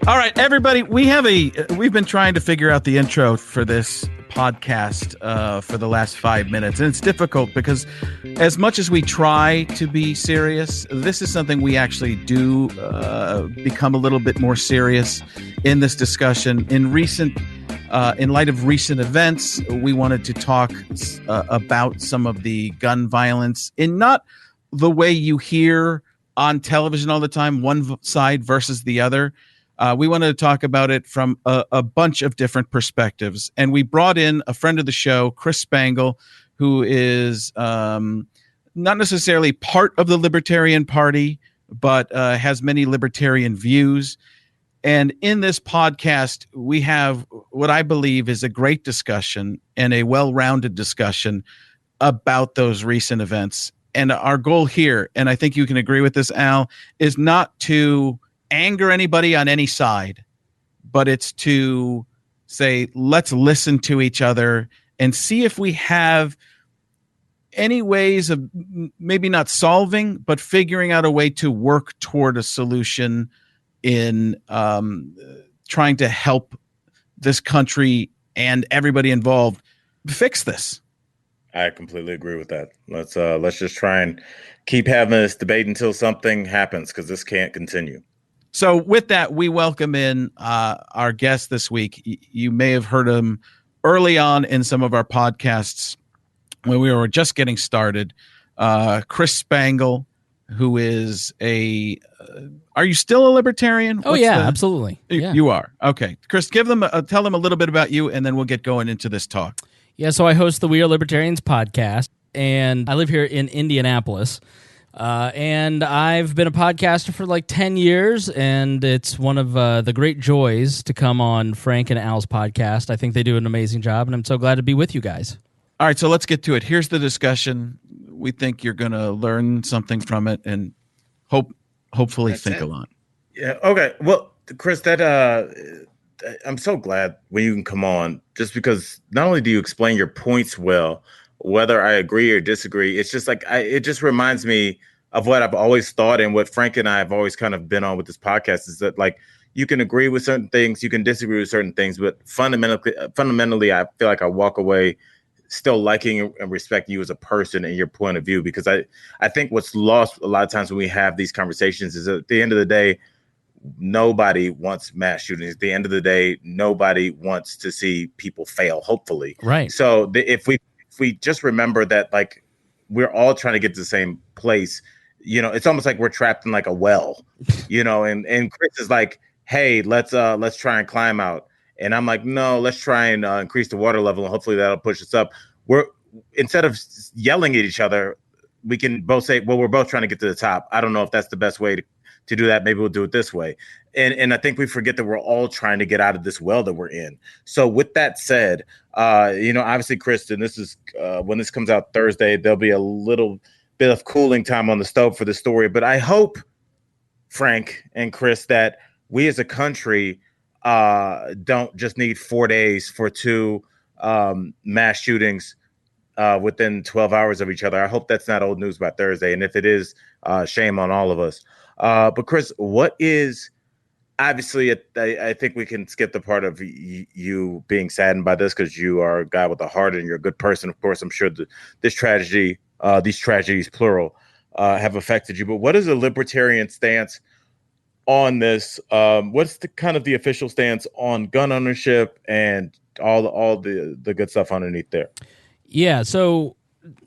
All right, everybody, we've been trying to figure out the intro for this podcast for the last 5 minutes, and it's difficult because as much as we try to be serious, this is something we actually do become a little bit more serious in this discussion. In light of recent events, we wanted to talk about some of the gun violence in not the way you hear on television all the time, one side versus the other. We wanted to talk about it from a bunch of different perspectives. And we brought in a friend of the show, Chris Spangle, who is not necessarily part of the Libertarian Party, but has many libertarian views. And in this podcast, we have what I believe is a great discussion and a well-rounded discussion about those recent events. And our goal here, and I think you can agree with this, Al, is not to anger anybody on any side, but it's to say, let's listen to each other and see if we have any ways of maybe not solving, but figuring out a way to work toward a solution in trying to help this country and everybody involved fix this. I completely agree with that. Let's just try and keep having this debate until something happens, because this can't continue. So with that, we welcome in our guest this week. You may have heard him early on in some of our podcasts when we were just getting started. Chris Spangle, who is are you still a libertarian? Absolutely. Yeah. You are. Okay. Chris, tell them a little bit about you, and then we'll get going into this talk. Yeah, so I host the We Are Libertarians podcast, and I live here in Indianapolis. And I've been a podcaster for like 10 years, and it's one of the great joys to come on Frank and Al's podcast. I think they do an amazing job, and I'm so glad to be with you guys. All right, so let's get to it. Here's the discussion. We think you're going to learn something from it and hopefully think a lot. Yeah, okay. Well, Chris, I'm so glad when you can come on, just because not only do you explain your points well, whether I agree or disagree, it's just like it just reminds me of what I've always thought, and what Frank and I have always kind of been on with this podcast, is that like you can agree with certain things, you can disagree with certain things, but fundamentally, I feel like I walk away still liking and respecting you as a person and your point of view, because I think what's lost a lot of times when we have these conversations is at the end of the day, nobody wants mass shootings. At the end of the day, nobody wants to see people fail, hopefully. Right. So if we just remember that, like, we're all trying to get to the same place, it's almost like we're trapped in like a well, and Chris is like, hey, let's try and climb out. And I'm like, no, let's try and increase the water level, and hopefully that'll push us up. Instead of yelling at each other, we can both say, well, we're both trying to get to the top. I don't know if that's the best way to do that. Maybe we'll do it this way. And I think we forget that we're all trying to get out of this well that we're in. So with that said, obviously, Kristen, this is when this comes out Thursday, there'll be a little bit of cooling time on the stove for the story. But I hope, Frank and Chris, that we as a country don't just need 4 days for two mass shootings within 12 hours of each other. I hope that's not old news by Thursday. And if it is, shame on all of us. But Chris, what is, obviously, I think we can skip the part of you being saddened by this, because you are a guy with a heart and you're a good person. Of course, I'm sure this tragedy, these tragedies, plural, have affected you. But what is a libertarian stance on this? What's the official stance on gun ownership and all the good stuff underneath there? Yeah, so,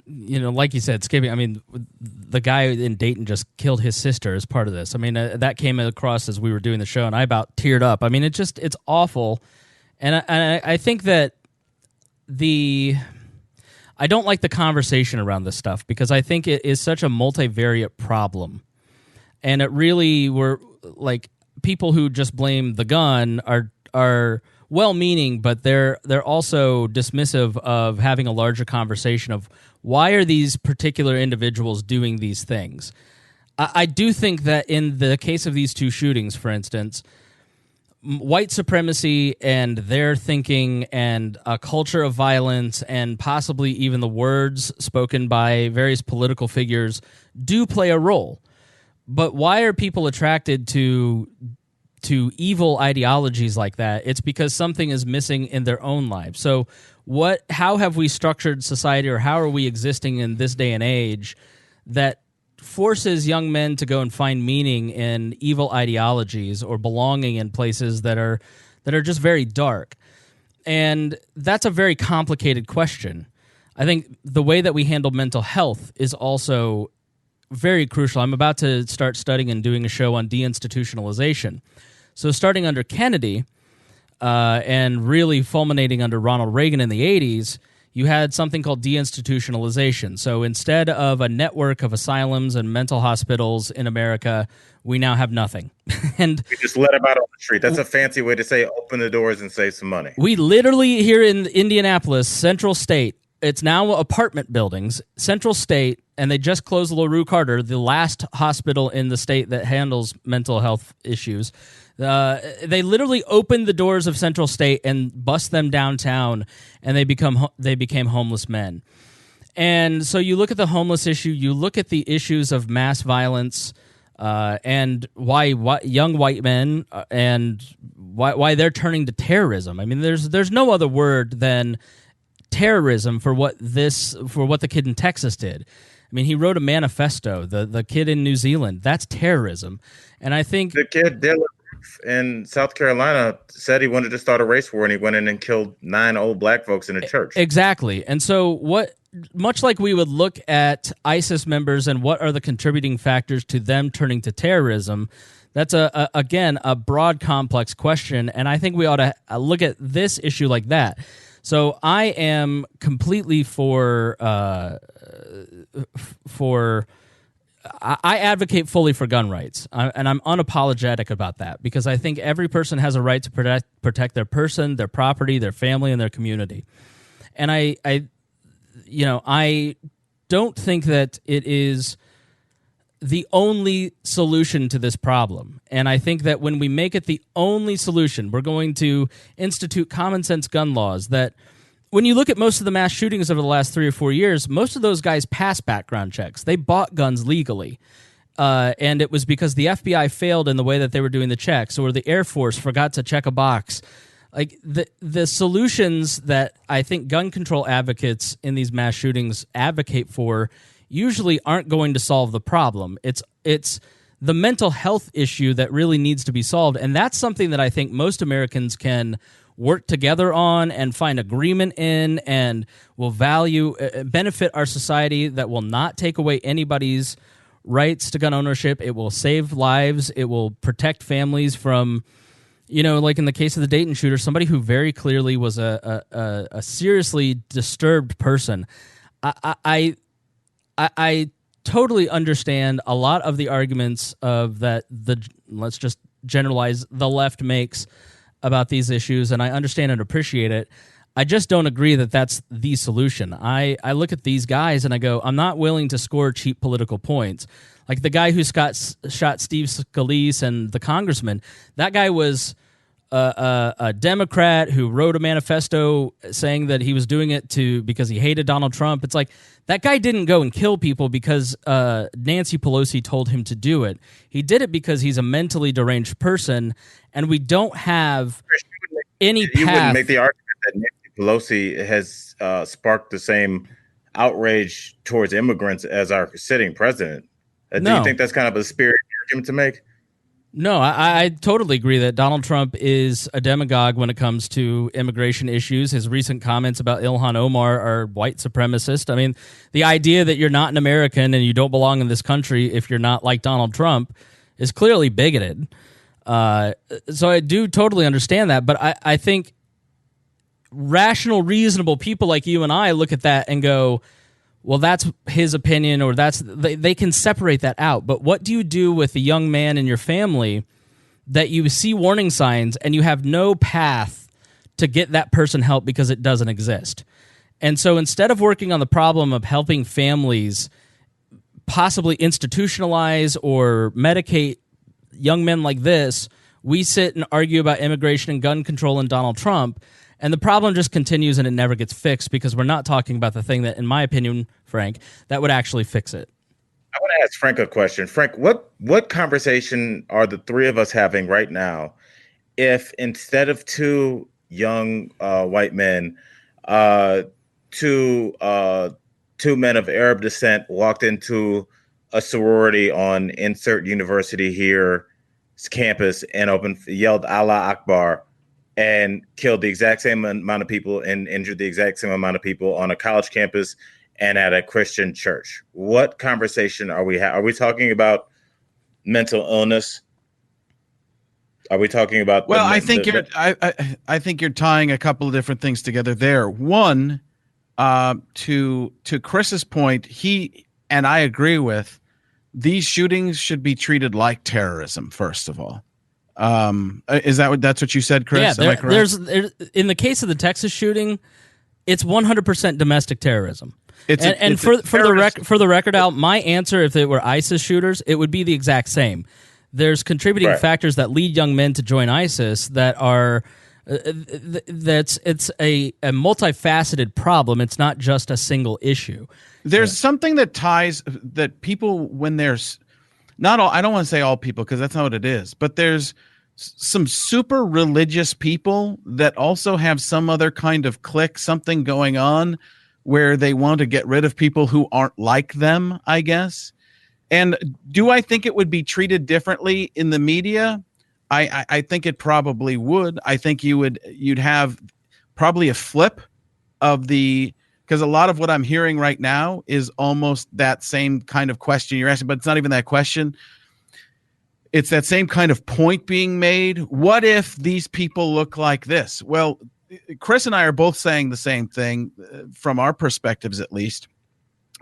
like you said, skipping, I mean, the guy in Dayton just killed his sister as part of this. I mean, that came across as we were doing the show, and I about teared up. I mean, it's awful. And I think that I don't like the conversation around this stuff, because I think it is such a multivariate problem. And it really, we're like, people who just blame the gun are well-meaning, but they're also dismissive of having a larger conversation of why are these particular individuals doing these things. I do think that in the case of these two shootings, for instance, white supremacy and their thinking and a culture of violence and possibly even the words spoken by various political figures do play a role. But why are people attracted to to evil ideologies like that, it's because something is missing in their own lives. So how have we structured society, or how are we existing in this day and age that forces young men to go and find meaning in evil ideologies or belonging in places that are just very dark? And that's a very complicated question. I think the way that we handle mental health is also very crucial. I'm about to start studying and doing a show on deinstitutionalization. So starting under Kennedy and really fulminating under Ronald Reagan in the 80s, you had something called deinstitutionalization. So instead of a network of asylums and mental hospitals in America, we now have nothing. And we just let them out on the street. That's a fancy way to say open the doors and save some money. We literally, here in Indianapolis, Central State, it's now apartment buildings, Central State, and they just closed LaRue Carter, the last hospital in the state that handles mental health issues. They literally opened the doors of Central State and bust them downtown, and they became homeless men. And so you look at the homeless issue, you look at the issues of mass violence, and why young white men and why they're turning to terrorism. I mean, there's no other word than terrorism for what the kid in Texas did. I mean, he wrote a manifesto. The kid in New Zealand, that's terrorism. And I think the kid Dylan in South Carolina said he wanted to start a race war, and he went in and killed 9 old black folks in a church. Exactly. And so much like we would look at ISIS members and what are the contributing factors to them turning to terrorism, that's again a broad, complex question, and I think we ought to look at this issue like that. So I am completely I advocate fully for gun rights, and I'm unapologetic about that, because I think every person has a right to protect their person, their property, their family, and their community. And I don't think that it is the only solution to this problem. And I think that when we make it the only solution, we're going to institute common sense gun laws that, when you look at most of the mass shootings over the last 3 or 4 years, most of those guys passed background checks. They bought guns legally. And it was because the FBI failed in the way that they were doing the checks, or the Air Force forgot to check a box. Like the solutions that I think gun control advocates in these mass shootings advocate for usually aren't going to solve the problem. It's the mental health issue that really needs to be solved, and that's something that I think most Americans can work together on and find agreement in, and will benefit our society, that will not take away anybody's rights to gun ownership. It will save lives. It will protect families from, like in the case of the Dayton shooter, somebody who very clearly was a seriously disturbed person. I totally understand a lot of the arguments let's just generalize, the left makes about these issues, and I understand and appreciate it. I just don't agree that that's the solution. I look at these guys and I go, I'm not willing to score cheap political points. Like the guy who shot Steve Scalise and the congressman, that guy was a Democrat who wrote a manifesto saying that he was doing it because he hated Donald Trump. It's like, that guy didn't go and kill people because Nancy Pelosi told him to do it. He did it because he's a mentally deranged person, and we don't have any path. You wouldn't make the argument that Nancy Pelosi has sparked the same outrage towards immigrants as our sitting president. Do you think that's kind of a spirit argument to make? No, I totally agree that Donald Trump is a demagogue when it comes to immigration issues. His recent comments about Ilhan Omar are white supremacist. I mean, the idea that you're not an American and you don't belong in this country if you're not like Donald Trump is clearly bigoted. So I do totally understand that, but I think rational, reasonable people like you and I look at that and go, well, that's his opinion, or they can separate that out. But what do you do with a young man in your family that you see warning signs and you have no path to get that person help because it doesn't exist? And so instead of working on the problem of helping families possibly institutionalize or medicate young men like this, we sit and argue about immigration and gun control and Donald Trump. And the problem just continues and it never gets fixed because we're not talking about the thing that, in my opinion, Frank, that would actually fix it. I want to ask Frank a question. Frank, what conversation are the three of us having right now if instead of two young white men, uh, two two men of Arab descent walked into a sorority on insert university here campus and yelled Allah Akbar and killed the exact same amount of people and injured the exact same amount of people on a college campus and at a Christian church? What conversation are we Are we talking about mental illness? Are we talking about? Well, I think I think you're tying a couple of different things together there. One, to Chris's point, he and I agree with, these shootings should be treated like terrorism. First of all, is that's what you said, Chris? Yeah, there's in the case of the Texas shooting, it's 100% domestic terrorism. For the record, Al, my answer, if it were ISIS shooters, it would be the exact same. There's contributing factors that lead young men to join ISIS that are it's a multifaceted problem. It's not just a single issue. There's something that ties that people, when there's not all, I don't want to say all people because that's not what it is, but there's some super religious people that also have some other kind of clique, something going on where they want to get rid of people who aren't like them, I guess. And do I think it would be treated differently in the media? I think it probably would. I think you'd have probably a flip of because a lot of what I'm hearing right now is almost that same kind of question you're asking, but it's not even that question. It's that same kind of point being made. What if these people look like this? Well, Chris and I are both saying the same thing from our perspectives, at least,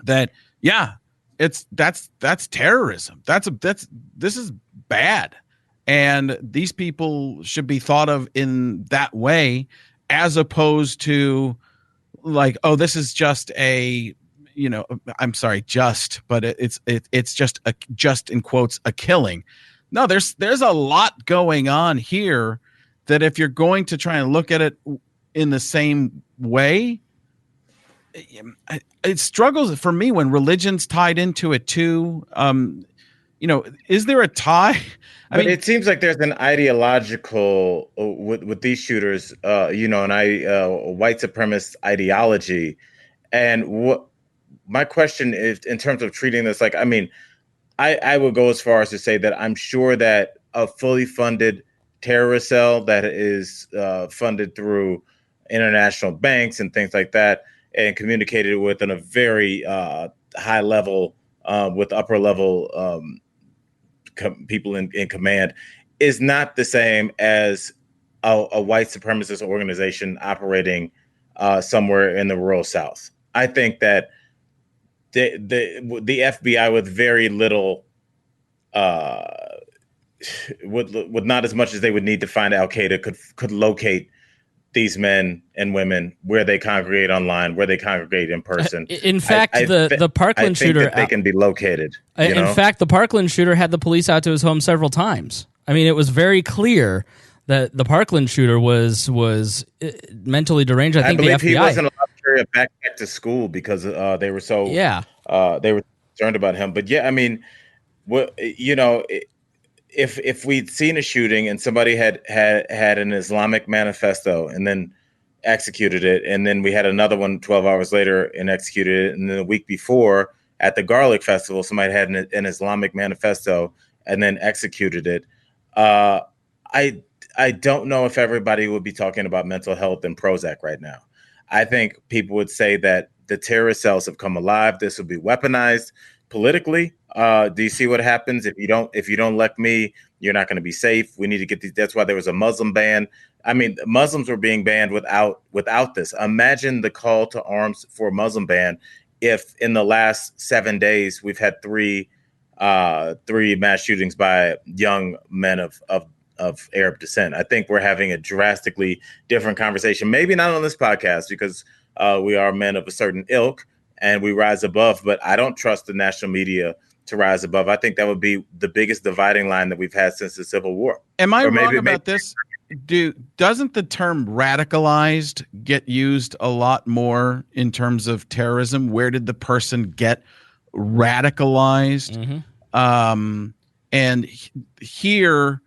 that, yeah, that's terrorism. This is bad. And these people should be thought of in that way, as opposed to like, oh, this is just a, I'm sorry, but it's just in quotes, a killing. No, there's a lot going on here that if you're going to try and look at it in the same way, it struggles for me when religion's tied into it too. Is there a tie? I mean, it seems like there's an ideological with these shooters, white supremacist ideology. And what my question is, in terms of treating this, like, I mean, I would go as far as to say that I'm sure that a fully funded terrorist cell that is funded through international banks and things like that, and communicated with on a very high level with upper level people in command, is not the same as a white supremacist organization operating somewhere in the rural South. I think that the FBI with very little, with not as much as they would need to find Al Qaeda, could locate these men and women where they congregate online, where they congregate in person. In fact, the Parkland shooter, they can be located. In fact, the Parkland shooter had the police out to his home several times. I mean, it was very clear that the Parkland shooter was mentally deranged. I think believe the FBI, he wasn't allowed to carry a backpack to school because they were so they were concerned about him. But yeah, I mean, if we'd seen a shooting and somebody had an Islamic manifesto and then executed it, and then we had another one 12 hours later and executed it, and then the week before at the Garlic Festival, somebody had an Islamic manifesto and then executed it. I don't know if everybody would be talking about mental health and Prozac right now. I think people would say that the terrorist cells have come alive. This will be weaponized politically. Do you see what happens if you don't elect me? You're not going to be safe. We need to get these. That's why there was a Muslim ban. I mean, Muslims were being banned without this. Imagine the call to arms for a Muslim ban. If in the last 7 days we've had three mass shootings by young men of Arab descent, I think we're having a drastically different conversation. Maybe not on this podcast because we are men of a certain ilk and we rise above. But I don't trust the national media to rise above. I think that would be the biggest dividing line that we've had since the Civil War. Am I wrong about this? Doesn't the term radicalized get used a lot more in terms of terrorism? Where did the person get radicalized. And here,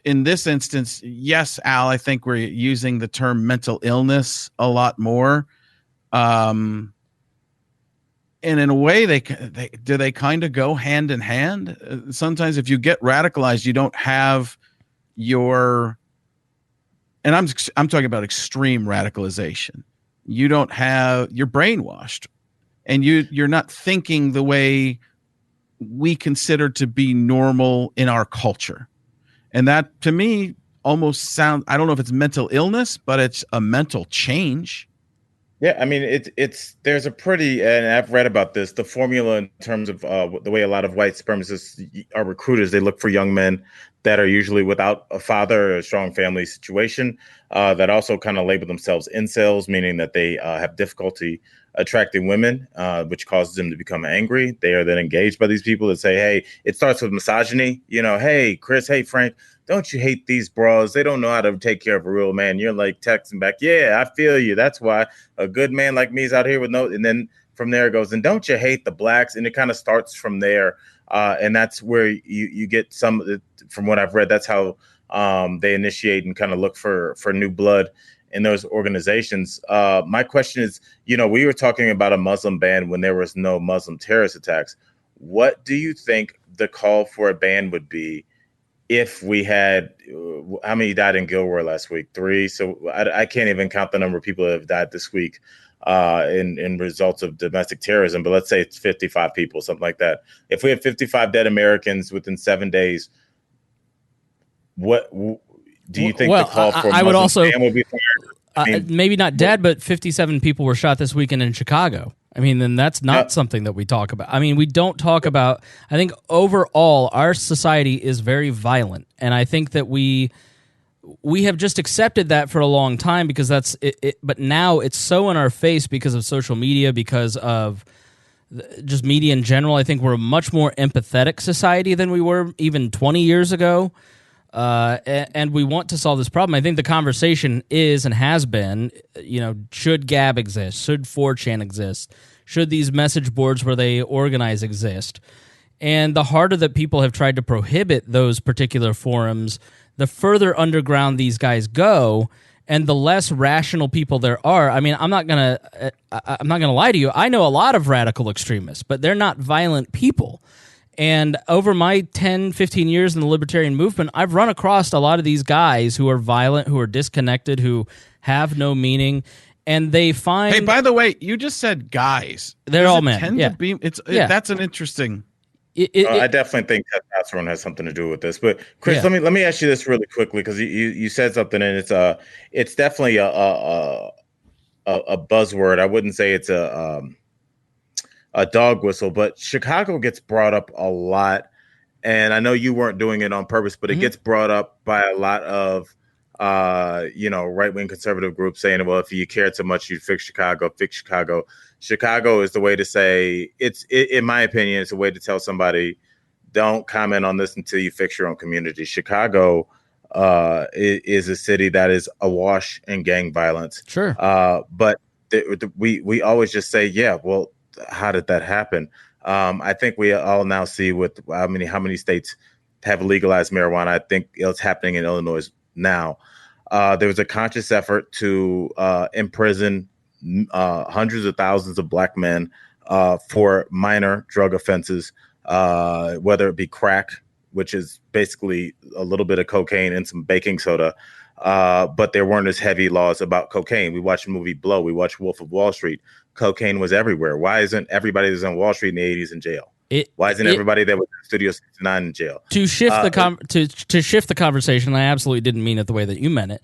in this instance, yes, Al, I think we're using the term mental illness a lot more. And in a way, they kind of go hand in hand. Sometimes if you get radicalized, you don't have your, and I'm talking about extreme radicalization. You don't have, you're brainwashed, and you're not thinking the way we consider to be normal in our culture. And that, to me, almost sounds, I don't know if it's mental illness, but it's a mental change. Yeah, I mean, it's there's a pretty, and I've read about this, the formula in terms of the way a lot of white supremacists are recruiters. They look for young men that are usually without a father or a strong family situation, that also kind of label themselves incels, meaning that they have difficulty attracting women, which causes them to become angry. They are then engaged by these people that say, hey, it starts with misogyny. Hey, Chris, hey, Frank, don't you hate these bras? They don't know how to take care of a real man. You're like texting back, yeah, I feel you. That's why a good man like me is out here with no. And then from there it goes, and don't you hate the blacks? And it kind of starts from there. And that's where you get some, from what I've read, that's how they initiate and kind of look for new blood in those organizations. My question is, we were talking about a Muslim ban when there was no Muslim terrorist attacks. What do you think the call for a ban would be if we had, how many died in Gilroy last week? 3. So I can't even count the number of people that have died this week in results of domestic terrorism, but let's say it's 55 people, something like that. If we have 55 dead Americans within 7 days, what do you think the call for I would also ban would be fired? Maybe not dead, but 57 people were shot this weekend in Chicago. I mean, then that's not something that we talk about. I mean, we don't talk about, I think overall our society is very violent. And I think that we have just accepted that for a long time because that's it. But now it's so in our face because of social media, because of just media in general. I think we're a much more empathetic society than we were even 20 years ago. And we want to solve this problem. I think the conversation is and has been, should Gab exist? Should 4chan exist? Should these message boards where they organize exist? And the harder that people have tried to prohibit those particular forums, the further underground these guys go, and the less rational people there are. I mean, I'm not gonna lie to you. I know a lot of radical extremists, but they're not violent people. And over my 10, 15 years in the libertarian movement, I've run across a lot of these guys who are violent, who are disconnected, who have no meaning, and they find... Hey, by the way, you just said guys. They're all men. Yeah. That's an interesting... I definitely think testosterone has something to do with this. But Chris, let me ask you this really quickly, because you said something, and it's definitely a buzzword. I wouldn't say it's a dog whistle, but Chicago gets brought up a lot, and I know you weren't doing it on purpose, but it gets brought up by a lot of right-wing conservative groups saying, well, if you cared so much, you'd fix Chicago. Chicago is the way to say, in my opinion, it's a way to tell somebody, don't comment on this until you fix your own community. Chicago is a city that is awash in gang violence. Sure. But we always just say, yeah, well, how did that happen? I think we all now see with how many states have legalized marijuana. I think it's happening in Illinois now. There was a conscious effort to imprison hundreds of thousands of black men for minor drug offenses, whether it be crack, which is basically a little bit of cocaine and some baking soda. But there weren't as heavy laws about cocaine. We watched the movie Blow. We watched Wolf of Wall Street. Cocaine was everywhere. Why isn't everybody that's on Wall Street in the 80s in jail? Why isn't everybody that was in Studio 69 in jail? To shift to shift the conversation, I absolutely didn't mean it the way that you meant it.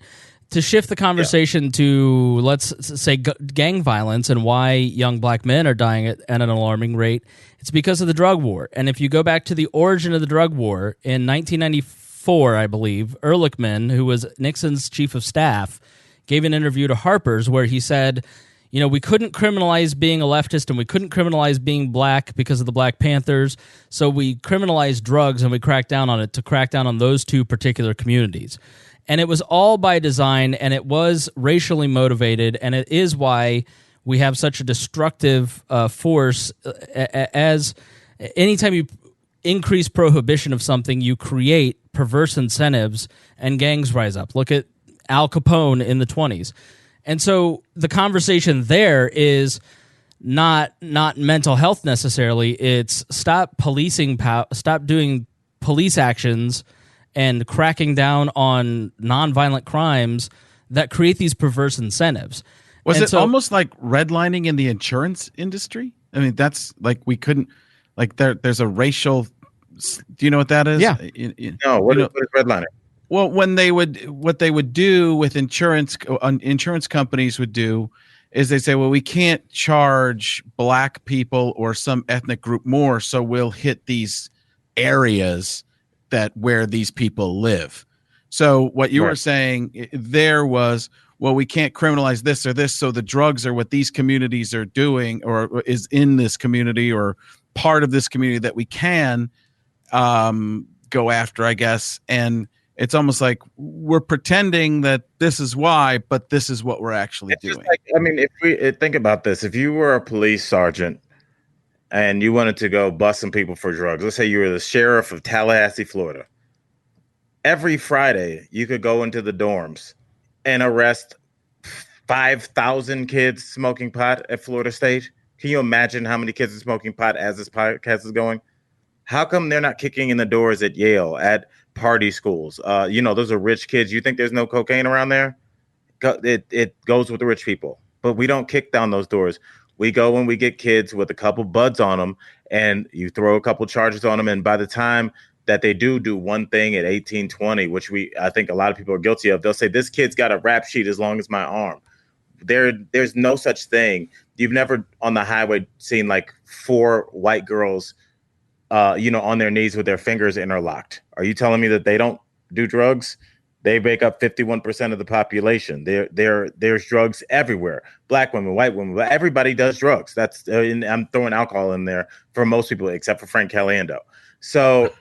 To shift the conversation to, let's say, gang violence and why young black men are dying at an alarming rate, it's because of the drug war. And if you go back to the origin of the drug war, in 1994, I believe, Ehrlichman, who was Nixon's chief of staff, gave an interview to Harper's where he said, we couldn't criminalize being a leftist and we couldn't criminalize being black because of the Black Panthers, so we criminalized drugs and we cracked down on it to crack down on those two particular communities. And it was all by design, and it was racially motivated, and it is why we have such a destructive force. As anytime you increase prohibition of something, you create perverse incentives and gangs rise up. Look at Al Capone in the 1920s. And so the conversation there is not mental health necessarily. It's stop doing police actions and cracking down on nonviolent crimes that create these perverse incentives. Was it almost like redlining in the insurance industry? I mean, that's like we couldn't like there's a racial. Do you know what that is? Yeah. No. What is redlining? Well, what they would do with insurance companies would do is they say, well, we can't charge black people or some ethnic group more, so we'll hit these areas where these people live. So what you were saying there was, well, we can't criminalize this or this, so the drugs are what these communities are doing or is in this community or part of this community that we can go after, I guess. And it's almost like we're pretending that this is why, but this is what we're actually doing. Like, I mean, if we think about this, if you were a police sergeant and you wanted to go bust some people for drugs, let's say you were the sheriff of Tallahassee, Florida. Every Friday, you could go into the dorms and arrest 5,000 kids smoking pot at Florida State. Can you imagine how many kids are smoking pot as this podcast is going? How come they're not kicking in the doors at Yale, at party schools? Those are rich kids. You think there's no cocaine around there? It goes with the rich people. But we don't kick down those doors. We go and we get kids with a couple buds on them, and you throw a couple charges on them. And by the time that they do one thing at 18, 20, which I think a lot of people are guilty of, they'll say, this kid's got a rap sheet as long as my arm. There's no such thing. You've never on the highway seen like 4 white girls on their knees with their fingers interlocked. Are you telling me that they don't do drugs? They make up 51% of the population. There's drugs everywhere. Black women, white women, but everybody does drugs. That's I'm throwing alcohol in there for most people, except for Frank Caliendo. So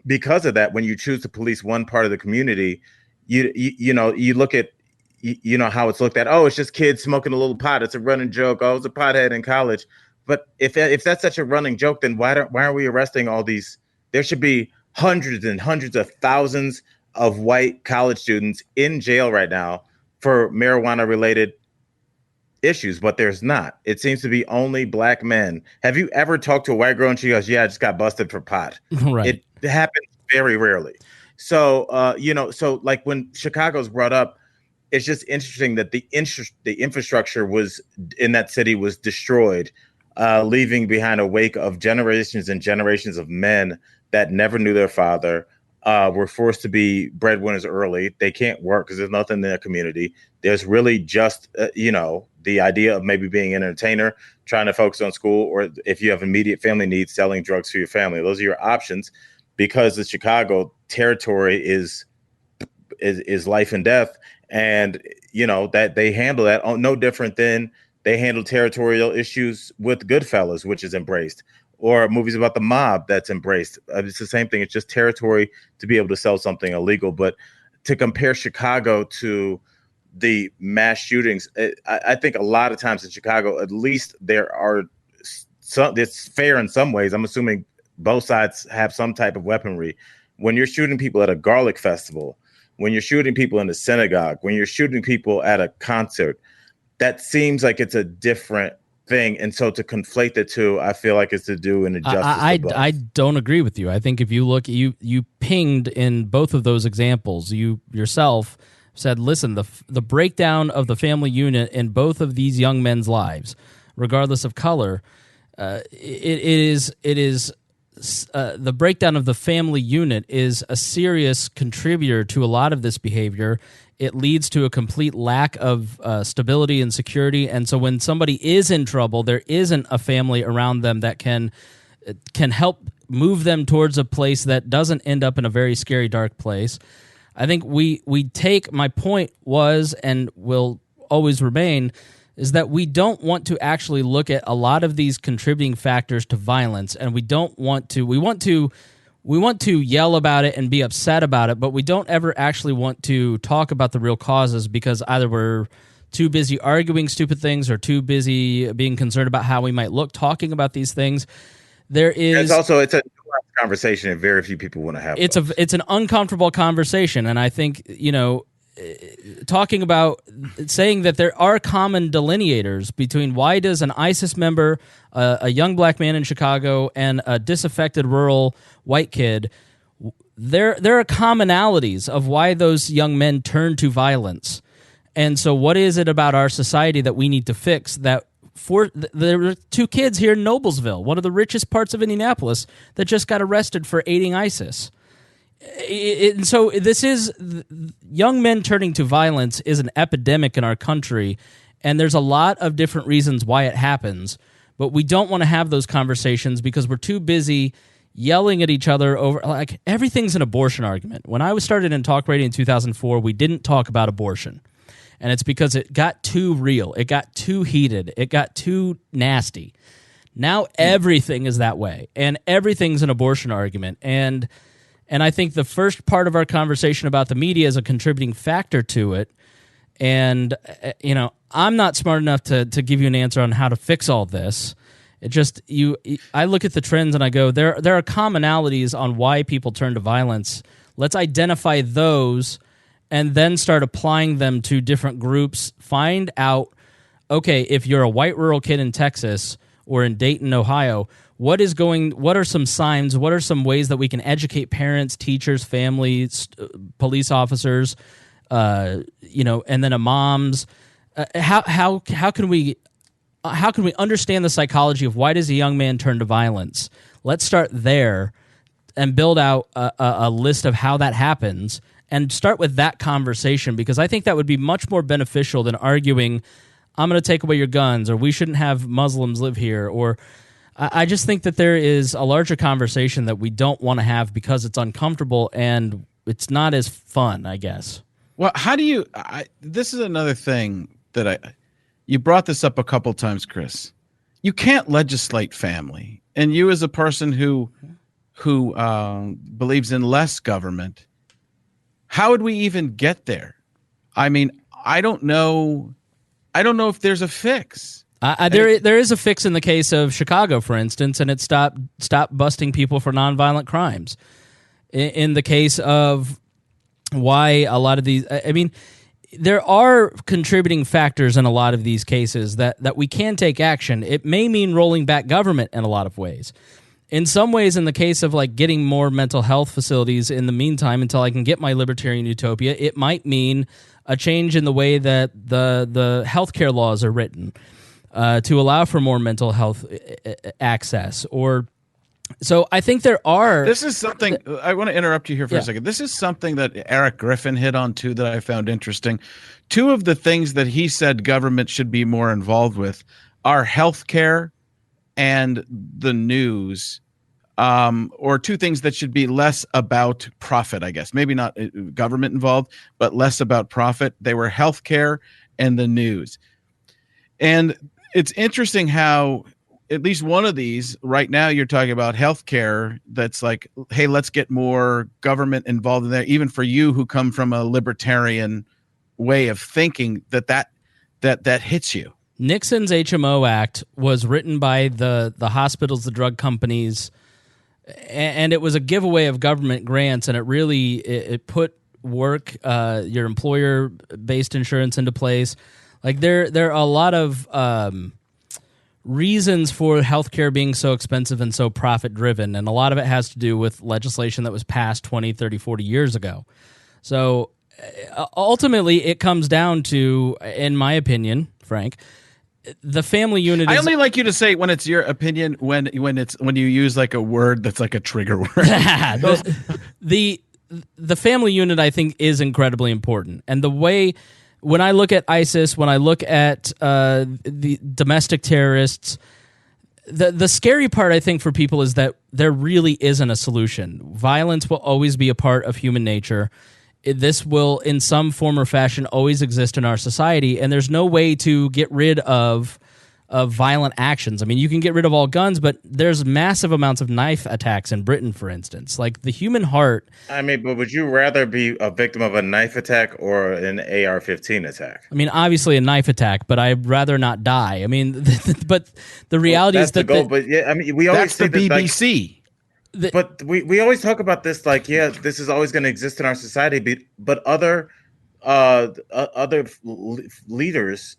because of that, when you choose to police one part of the community, you look at how it's looked at. Oh, it's just kids smoking a little pot. It's a running joke. Oh, it's a pothead in college. But if that's such a running joke, then why aren't we arresting all these? There should be hundreds and hundreds of thousands of white college students in jail right now for marijuana-related issues, but there's not. It seems to be only black men. Have you ever talked to a white girl and she goes, "Yeah, I just got busted for pot"? Right. It happens very rarely. So, so like when Chicago's brought up, it's just interesting that the infrastructure was in that city was destroyed, leaving behind a wake of generations and generations of men that never knew their father, were forced to be breadwinners early. They can't work because there's nothing in their community. There's really just, the idea of maybe being an entertainer, trying to focus on school, or if you have immediate family needs, selling drugs for your family. Those are your options, because the Chicago territory is life and death. And, that they handle that no different than they handle territorial issues with Goodfellas, which is embraced, or movies about the mob that's embraced. It's the same thing. It's just territory to be able to sell something illegal. But to compare Chicago to the mass shootings, I think a lot of times in Chicago, at least there are some, it's fair in some ways. I'm assuming both sides have some type of weaponry. When you're shooting people at a garlic festival, when you're shooting people in a synagogue, when you're shooting people at a concert, that seems like it's a different thing. And so to conflate the two, I feel like it's to do an injustice. I don't agree with you. I think if you look, you pinged in both of those examples. You yourself said, listen, the breakdown of the family unit in both of these young men's lives, regardless of color, it is the breakdown of the family unit is a serious contributor to a lot of this behavior. It leads to a complete lack of stability and security. And so when somebody is in trouble, there isn't a family around them that can help move them towards a place that doesn't end up in a very scary, dark place. I think we take, my point was and will always remain, is that we don't want to actually look at a lot of these contributing factors to violence, and we want to yell about it and be upset about it, but we don't ever actually want to talk about the real causes, because either we're too busy arguing stupid things or too busy being concerned about how we might look talking about these things. It's a nuanced conversation, and very few people want to have. It's an uncomfortable conversation, and I think talking about saying that there are common delineators between why does an ISIS member, a young black man in Chicago, and a disaffected rural white kid, there are commonalities of why those young men turn to violence. And so what is it about our society that we need to fix? That there were 2 kids here in Noblesville, one of the richest parts of Indianapolis, that just got arrested for aiding ISIS. And so this is young men turning to violence is an epidemic in our country, and there's a lot of different reasons why it happens, but we don't want to have those conversations because we're too busy yelling at each other over, like, everything's an abortion argument. When I was started in talk radio in 2004, we didn't talk about abortion, and it's because it got too real, it got too heated, it got too nasty. Now everything is that way, and everything's an abortion argument, and I think the first part of our conversation about the media is a contributing factor to it. And, I'm not smart enough to give you an answer on how to fix all this. It just, I look at the trends and I go, there are commonalities on why people turn to violence. Let's identify those and then start applying them to different groups. Find out, okay, if you're a white rural kid in Texas or in Dayton, Ohio, what are some signs? What are some ways that we can educate parents, teachers, families, police officers, and then moms? How can we understand the psychology of why does a young man turn to violence? Let's start there and build out a list of how that happens, and start with that conversation, because I think that would be much more beneficial than arguing, I'm going to take away your guns, or we shouldn't have Muslims live here, or I just think that there is a larger conversation that we don't want to have because it's uncomfortable and it's not as fun, I guess. Well, how do you? This is another thing that you brought this up a couple times, Chris. You can't legislate family, and you, as a person who believes in less government, how would we even get there? I mean, I don't know if there's a fix. There is a fix in the case of Chicago, for instance, and it stopped busting people for nonviolent crimes. In the case of why a lot of these, I mean, there are contributing factors in a lot of these cases that we can take action. It may mean rolling back government in a lot of ways. In some ways, in the case of like getting more mental health facilities in the meantime until I can get my libertarian utopia, it might mean a change in the way that the healthcare laws are written. To allow for more mental health access, so I think there are. This is something I want to interrupt you here for a second. This is something that Eric Griffin hit on too that I found interesting. 2 of the things that he said government should be more involved with are healthcare and the news, or 2 things that should be less about profit. I guess maybe not government involved, but less about profit. They were healthcare and the news, and it's interesting how at least one of these right now you're talking about healthcare. That's like, hey, let's get more government involved in there. Even for you who come from a libertarian way of thinking, that hits you. Nixon's HMO Act was written by the hospitals, the drug companies, and it was a giveaway of government grants, and it put your employer-based insurance into place. Like there are a lot of reasons for healthcare being so expensive and so profit-driven, and a lot of it has to do with legislation that was passed 20, 30, 40 years ago. So ultimately, it comes down to, in my opinion, Frank, the family unit. I only like you to say when it's your opinion when you use like a word that's like a trigger word. the family unit, I think, is incredibly important, and the way. When I look at ISIS, when I look at the domestic terrorists, the scary part, I think, for people is that there really isn't a solution. Violence will always be a part of human nature. This will, in some form or fashion, always exist in our society, and there's no way to get rid of violent actions. I mean, you can get rid of all guns, but there's massive amounts of knife attacks in Britain, for instance. Like the human heart. I mean, but would you rather be a victim of a knife attack or an AR-15 attack? I mean, obviously a knife attack, but I'd rather not die. I mean, but the reality is that the goal. But yeah, I mean, we always that's the BBC. But we always talk about this like, yeah, this is always going to exist in our society. But other leaders,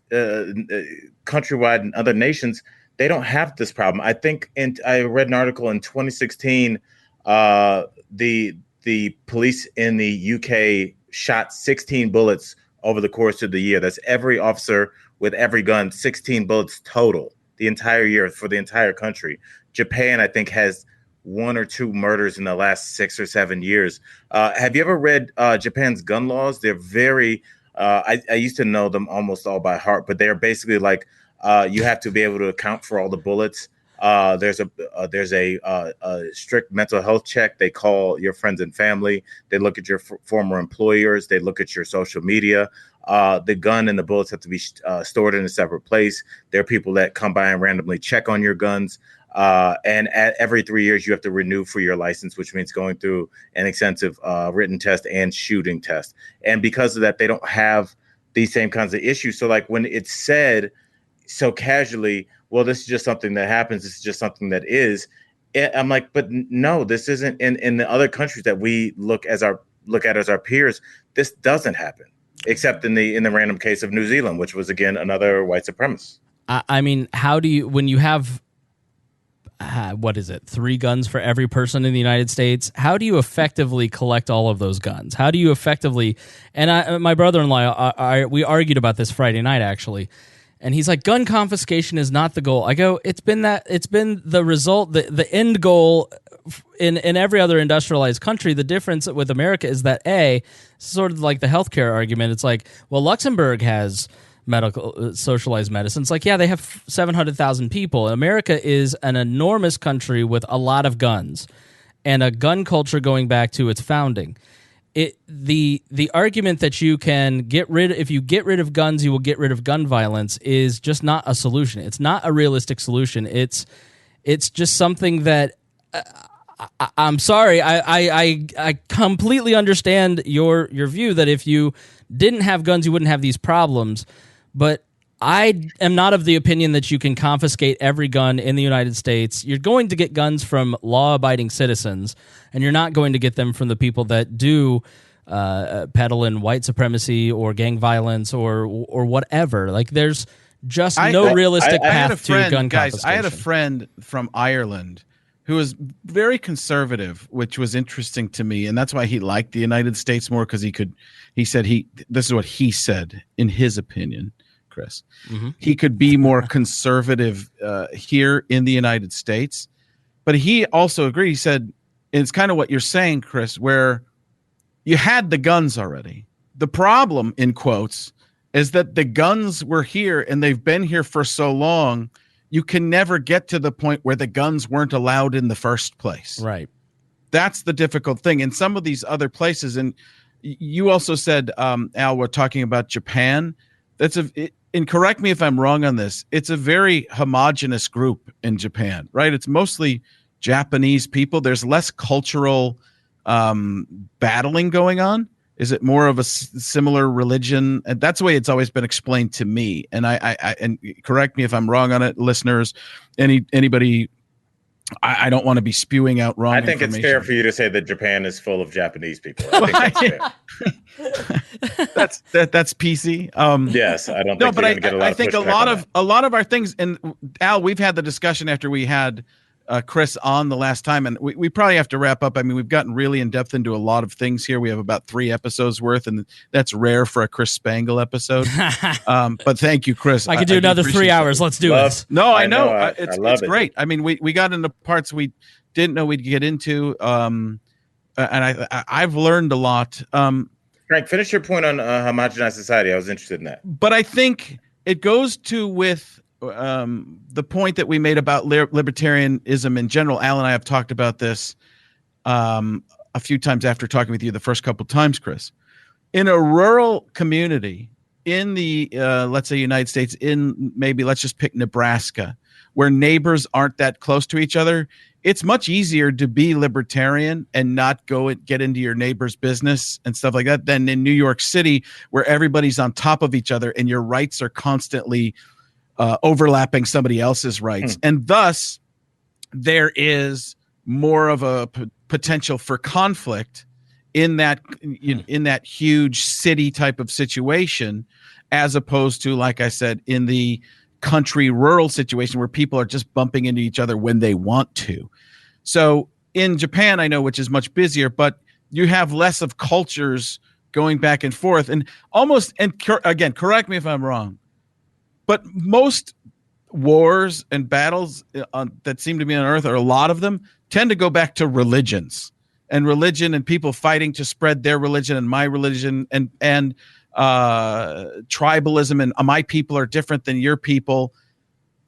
countrywide and other nations, they don't have this problem. I think, and I read an article in 2016. The police in the UK shot 16 bullets over the course of the year. That's every officer with every gun, 16 bullets total the entire year for the entire country. Japan, I think, has 1 or 2 murders in the last 6 or 7 years. Have you ever read Japan's gun laws? They're very, I used to know them almost all by heart, but they're basically like, you have to be able to account for all the bullets. There's a strict mental health check. They call your friends and family. They look at your former employers. They look at your social media. The gun and the bullets have to be stored in a separate place. There are people that come by and randomly check on your guns. And every 3 years, you have to renew for your license, which means going through an extensive written test and shooting test. And because of that, they don't have these same kinds of issues. So like when it's said so casually, well, this is just something that happens. This is just something that is. I'm like, but no, this isn't in the other countries that we look at as our peers. This doesn't happen, except in the random case of New Zealand, which was again another white supremacist. I mean, how do you, when you have what is it, 3 guns for every person in the United States? How do you effectively collect all of those guns? How do you effectively? And my brother-in-law, we argued about this Friday night actually. And he's like, gun confiscation is not the goal. I go, it's been the result, the end goal in every other industrialized country. The difference with America is that sort of like the healthcare argument. It's like, well, Luxembourg has medical socialized medicine. It's like, yeah, they have 700,000 people. America is an enormous country with a lot of guns and a gun culture going back to its founding. The argument that you can if you get rid of guns, you will get rid of gun violence is just not a solution. It's not a realistic solution. It's just something that I'm sorry. I completely understand your view that if you didn't have guns, you wouldn't have these problems. But I am not of the opinion that you can confiscate every gun in the United States. You're going to get guns from law-abiding citizens, and you're not going to get them from the people that do peddle in white supremacy or gang violence or whatever. Like, there's just no realistic path to gun confiscation. I had a friend from Ireland who was very conservative, which was interesting to me, and that's why he liked the United States more, because this is what he said in his opinion, Chris. Mm-hmm. He could be more conservative here in the United States. But he also agreed. He said, it's kind of what you're saying, Chris, where you had the guns already. The problem, in quotes, is that the guns were here and they've been here for so long, you can never get to the point where the guns weren't allowed in the first place. Right. That's the difficult thing. In some of these other places, and you also said, Al, we're talking about Japan. And correct me if I'm wrong on this, it's a very homogenous group in Japan, right? It's mostly Japanese people. There's less cultural battling going on. Is it more of a similar religion? And that's the way it's always been explained to me. And I correct me if I'm wrong on it, listeners. Anybody, I don't want to be spewing out wrong. I think it's fair for you to say that Japan is full of Japanese people. I think that's fair. That's PC. Yes, I don't think you're going to get a lot. I think a lot of our things, and Al, we've had the discussion after we had Chris on the last time, and we probably have to wrap up. I mean, we've gotten really in depth into a lot of things here. We have about 3 episodes worth, and that's rare for a Chris Spangle episode. But thank you, Chris. I could do another 3 hours. Let's do this. No, I know. It's great. I mean, we got into parts we didn't know we'd get into, and I've learned a lot. Frank, finish your point on homogenized society. I was interested in that. But I think it goes to with the point that we made about libertarianism in general. Al and I have talked about this a few times after talking with you the first couple of times, Chris. In a rural community, in the let's say United States, in maybe let's just pick Nebraska, where neighbors aren't that close to each other, it's much easier to be libertarian and not go and get into your neighbor's business and stuff like that than in New York City, where everybody's on top of each other and your rights are constantly overlapping somebody else's rights. And thus there is more of a potential for conflict in that huge city type of situation, as opposed to, like I said, in the country rural situation where people are just bumping into each other when they want to. So in Japan, I know, which is much busier, but you have less of cultures going back and forth, and almost, and again, correct me if I'm wrong, but most wars and battles that seem to be on Earth, or a lot of them, tend to go back to religions and people fighting to spread their religion and my religion and tribalism, and my people are different than your people.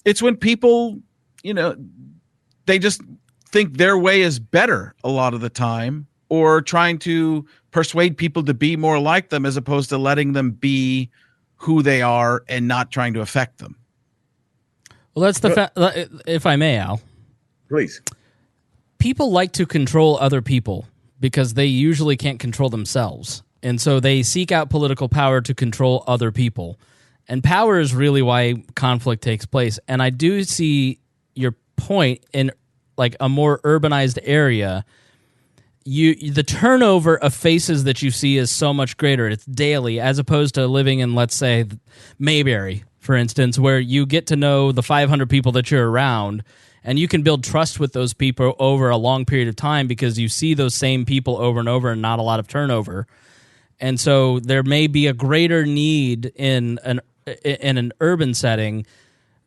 It's when people, they just think their way is better a lot of the time, or trying to persuade people to be more like them, as opposed to letting them be who they are and not trying to affect them. Well, that's if I may, Al. Please. People like to control other people because they usually can't control themselves. And so they seek out political power to control other people. And power is really why conflict takes place. And I do see your point in like a more urbanized area. The turnover of faces that you see is so much greater. It's daily, as opposed to living in, let's say, Mayberry, for instance, where you get to know the 500 people that you're around, and you can build trust with those people over a long period of time because you see those same people over and over and not a lot of turnover. And so there may be a greater need in an urban setting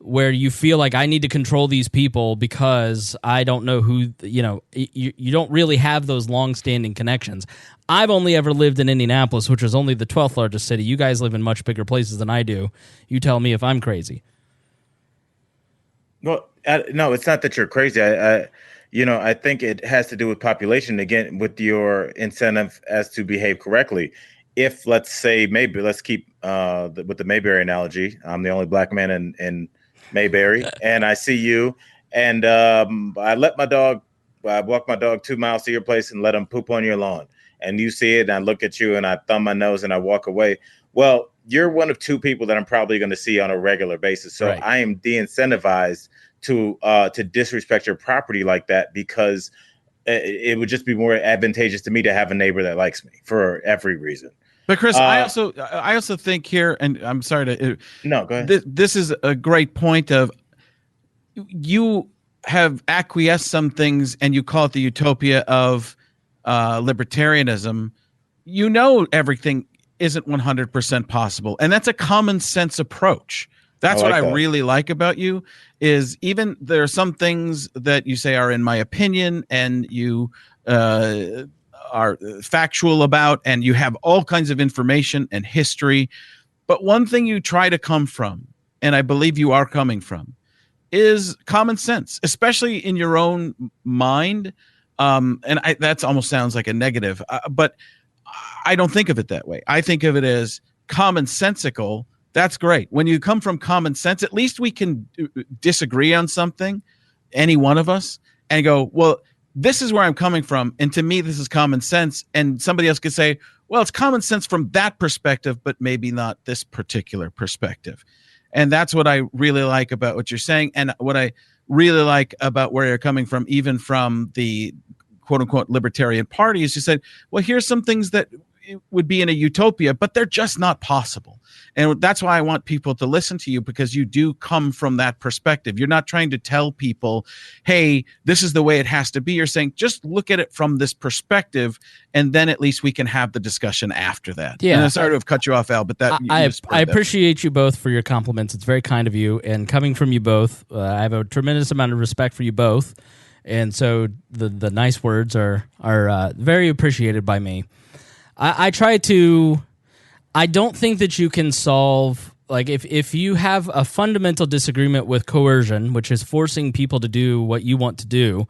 where you feel like I need to control these people because I don't know who, you don't really have those long-standing connections. I've only ever lived in Indianapolis, which is only the 12th largest city. You guys live in much bigger places than I do. You tell me if I'm crazy. Well, no, it's not that you're crazy. I think it has to do with population, again, with your incentive as to behave correctly. If, let's say, maybe let's keep with the Mayberry analogy. I'm the only black man in Mayberry, and I see you, and I walk my dog 2 miles to your place and let him poop on your lawn, and you see it, and I look at you, and I thumb my nose, and I walk away. Well, you're one of two people that I'm probably going to see on a regular basis, so right. I am de-incentivized to disrespect your property like that, because it would just be more advantageous to me to have a neighbor that likes me for every reason. But Chris, I also think here, and I'm sorry to no, go ahead. This is a great point of, you have acquiesced some things and you call it the utopia of libertarianism. Everything isn't 100% possible, and that's a common sense approach. That's what I really like about you, is even there are some things that you say are in my opinion, and you are factual about, and you have all kinds of information and history. But one thing you try to come from, and I believe you are coming from, is common sense, especially in your own mind. That almost sounds like a negative, but I don't think of it that way. I think of it as commonsensical. That's great. When you come from common sense, at least we can disagree on something, any one of us, and go, well, this is where I'm coming from, and to me, this is common sense. And somebody else could say, well, it's common sense from that perspective, but maybe not this particular perspective. And that's what I really like about what you're saying, and what I really like about where you're coming from, even from the quote-unquote libertarian party, is you said, well, here's some things that would be in a utopia, but they're just not possible. And that's why I want people to listen to you, because you do come from that perspective. You're not trying to tell people, hey, this is the way it has to be. You're saying, just look at it from this perspective, and then at least we can have the discussion after that. Yeah. And I'm sorry to have cut you off, Al, but I appreciate you both for your compliments. It's very kind of you. And coming from you both, I have a tremendous amount of respect for you both. And so the nice words are very appreciated by me. I don't think that you can solve, like, if you have a fundamental disagreement with coercion, which is forcing people to do what you want to do,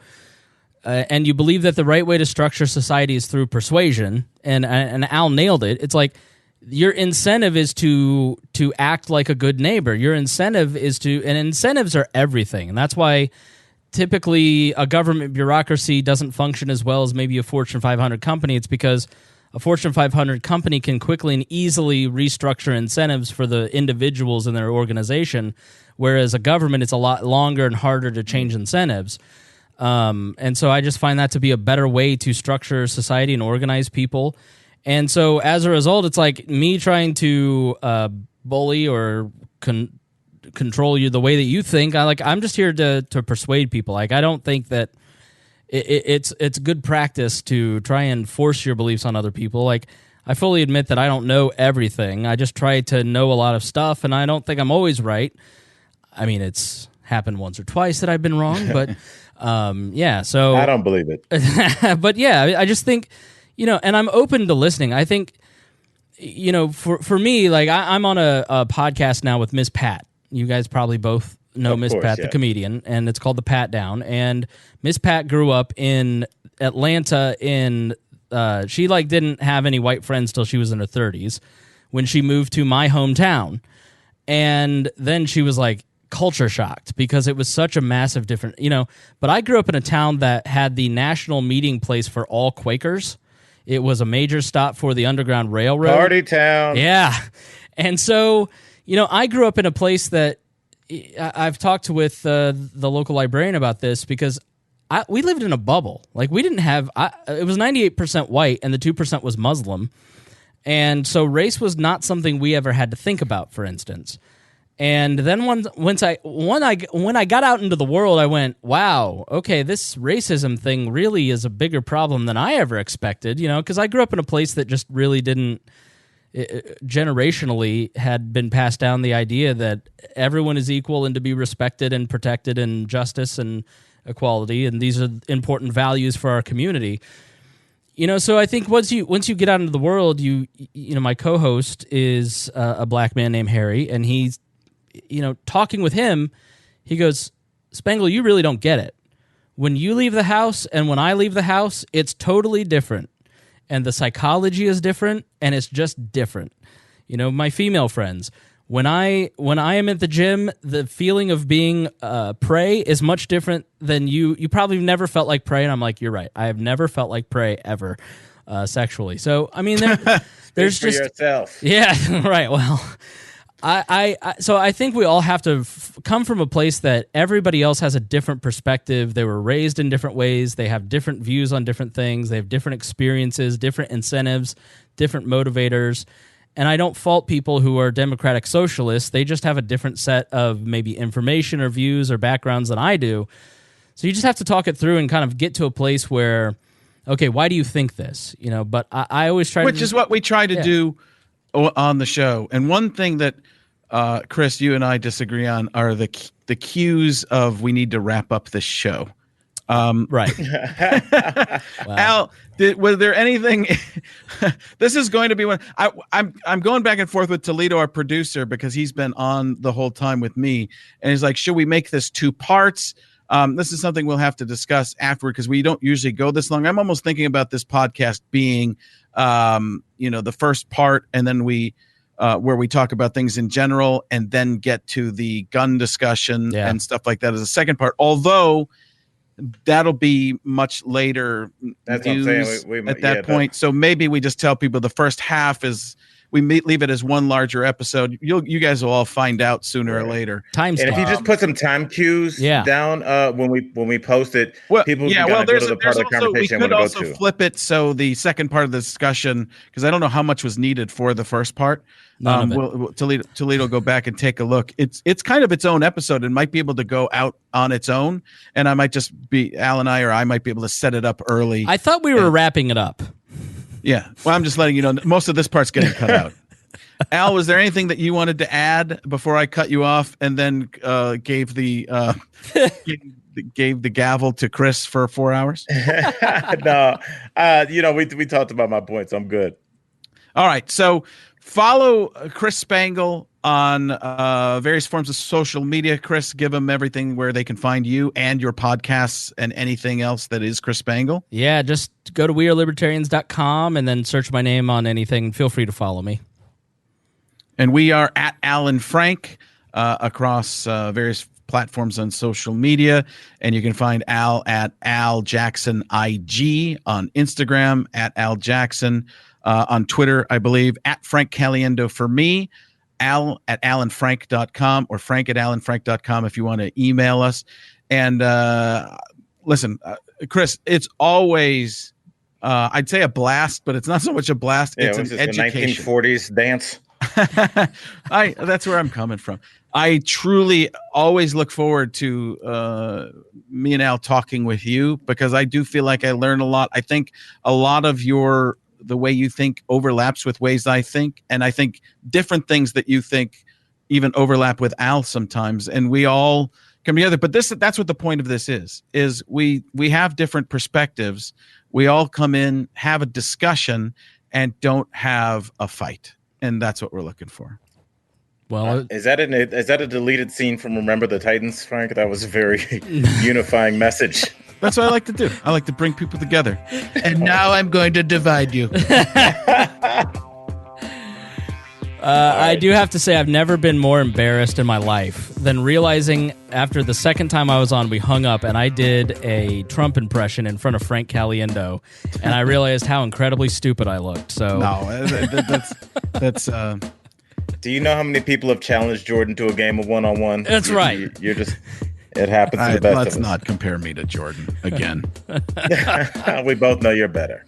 and you believe that the right way to structure society is through persuasion, and Al nailed it. It's like, your incentive is to act like a good neighbor. Your incentive is and incentives are everything. And that's why typically a government bureaucracy doesn't function as well as maybe a Fortune 500 company. It's because a Fortune 500 company can quickly and easily restructure incentives for the individuals in their organization, whereas a government, it's a lot longer and harder to change incentives. And so I just find that to be a better way to structure society and organize people. And so as a result, it's like me trying to bully or control you the way that you think. I'm just here to persuade people. Like, I don't think that it's good practice to try and force your beliefs on other people. Like, I fully admit that I don't know everything. I just try to know a lot of stuff, and I don't think I'm always right. I mean, it's happened once or twice that I've been wrong, but yeah. So I don't believe it. But yeah, I just think, and I'm open to listening. I think, for me, like I'm on a podcast now with Miss Pat. You guys probably both know Miss Pat, the comedian, and it's called The Pat Down. And Miss Pat grew up in Atlanta she didn't have any white friends till she was in her 30s when she moved to my hometown. And then she was like culture shocked because it was such a massive different, but I grew up in a town that had the national meeting place for all Quakers. It was a major stop for the Underground Railroad. Party town. Yeah. And so, I grew up in a place that I've talked with the local librarian about this because we lived in a bubble. Like, we didn't have, it was 98% white and the 2% was Muslim. And so race was not something we ever had to think about, for instance. And then when I got out into the world, I went, wow, okay, this racism thing really is a bigger problem than I ever expected, because I grew up in a place that just really didn't, generationally had been passed down the idea that everyone is equal and to be respected and protected, and justice and equality, and these are important values for our community. So I think once you get out into the world, my co-host is a black man named Harry, and he's, talking with him, he goes, Spangle, you really don't get it. When you leave the house and when I leave the house, it's totally different. And the psychology is different, and it's just different. My female friends, when I am at the gym, the feeling of being prey is much different than you. You probably never felt like prey, and I'm like, you're right. I have never felt like prey ever sexually. So, I mean, there's just yourself. Yeah, right. Well, so I think we all have to come from a place that everybody else has a different perspective. They were raised in different ways. They have different views on different things. They have different experiences, different incentives, different motivators. And I don't fault people who are democratic socialists. They just have a different set of maybe information or views or backgrounds than I do. So you just have to talk it through and kind of get to a place where, okay, why do you think this? But I always try Which is what we try to do on the show. And one thing that Chris, you and I disagree on are the cues of we need to wrap up this show. Right. Wow. Al, was there anything? This is going to be one. I'm going back and forth with Toledo, our producer, because he's been on the whole time with me, and he's like, "Should we make this 2 parts?" This is something we'll have to discuss afterward because we don't usually go this long. I'm almost thinking about this podcast being, the first part, and then where we talk about things in general, and then get to the gun discussion and stuff like that as a second part. Although that'll be much later. That's what I'm saying. We at that point. So maybe we just tell people the first half is we leave it as one larger episode. You guys will all find out sooner or later. And if you just put some time cues down when we post it, people can go to the part of the conversation. We could also flip it so the second part of the discussion, because I don't know how much was needed for the first part. Toledo go back and take a look. It's kind of its own episode and might be able to go out on its own. And I might just be Al and I might be able to set it up early. I thought we were wrapping it up. Yeah. Well, I'm just letting you know most of this part's getting cut out. Al, was there anything that you wanted to add before I cut you off and then gave the gavel to Chris for 4 hours? No. We talked about my points. I'm good. All right. So follow Chris Spangle on various forms of social media. Chris, give them everything where they can find you and your podcasts and anything else that is Chris Spangle. Yeah, just go to wearelibertarians.com and then search my name on anything. Feel free to follow me. And we are at Alan Frank across various platforms on social media. And you can find Al at Al Jackson IG on Instagram, at Al Jackson on Twitter, I believe, at Frank Caliendo for me, Al at alanfrank.com, or Frank at alanfrank.com if you want to email us. And listen, Chris, it's always, I'd say a blast, but it's not so much a blast. Yeah, it's an education. The 1940s dance. That's where I'm coming from. I truly always look forward to me and Al talking with you, because I do feel like I learn a lot. I think a lot of the way you think overlaps with ways I think, and I think different things that you think even overlap with Al sometimes, and we all come together. But that's what the point of this is we have different perspectives. We all come in, have a discussion, and don't have a fight, and that's what we're looking for. Well, is that a deleted scene from Remember the Titans, Frank? That was a very unifying message. That's what I like to do. I like to bring people together. And now I'm going to divide you. I do have to say I've never been more embarrassed in my life than realizing after the second time I was on, we hung up and I did a Trump impression in front of Frank Caliendo, and I realized how incredibly stupid I looked. So no, that's. Do you know how many people have challenged Jordan to a game of one-on-one? That's right. You're just. It happens to the best of us. Let's not compare me to Jordan again. We both know you're better.